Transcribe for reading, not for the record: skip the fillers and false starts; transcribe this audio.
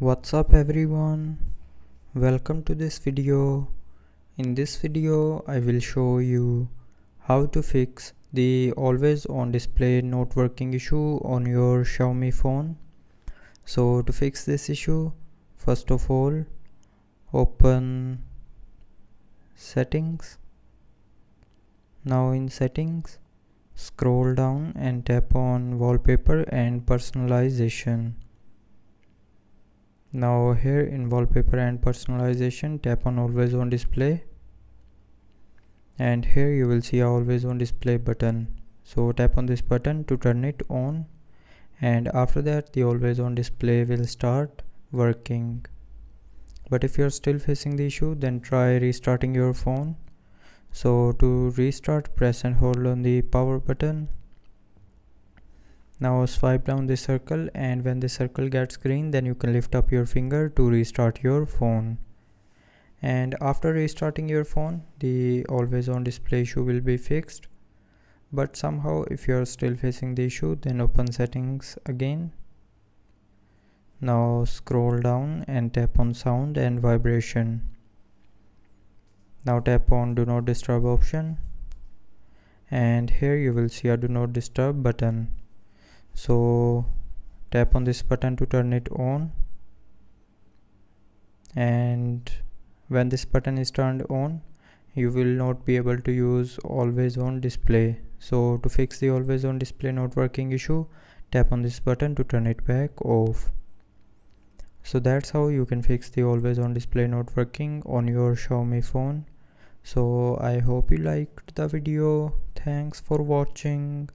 What's up everyone, welcome to this video. In this video I will show you how to fix the always on display not working issue on your Xiaomi phone. So to fix this issue, first of all open settings. Now in settings, scroll down and tap on wallpaper and personalization. Now here in wallpaper and personalization, tap on always on display, and here you will see a always on display button. So tap on this button to turn it on, and after that the always on display will start working. But if you're still facing the issue, then try restarting your phone. So to restart, press and hold on the power button. Now swipe down the circle, and when the circle gets green, then you can lift up your finger to restart your phone. And after restarting your phone, the always on display issue will be fixed. But somehow if you are still facing the issue, then open settings again. Now scroll down and tap on sound and vibration. Now tap on do not disturb option, and here you will see a do not disturb button. So tap on this button to turn it on, and when this button is turned on, you will not be able to use always on display. So to fix the always on display not working issue, tap on this button to turn it back off. So that's how you can fix the always on display not working on your Xiaomi phone. So I hope you liked the video. Thanks for watching.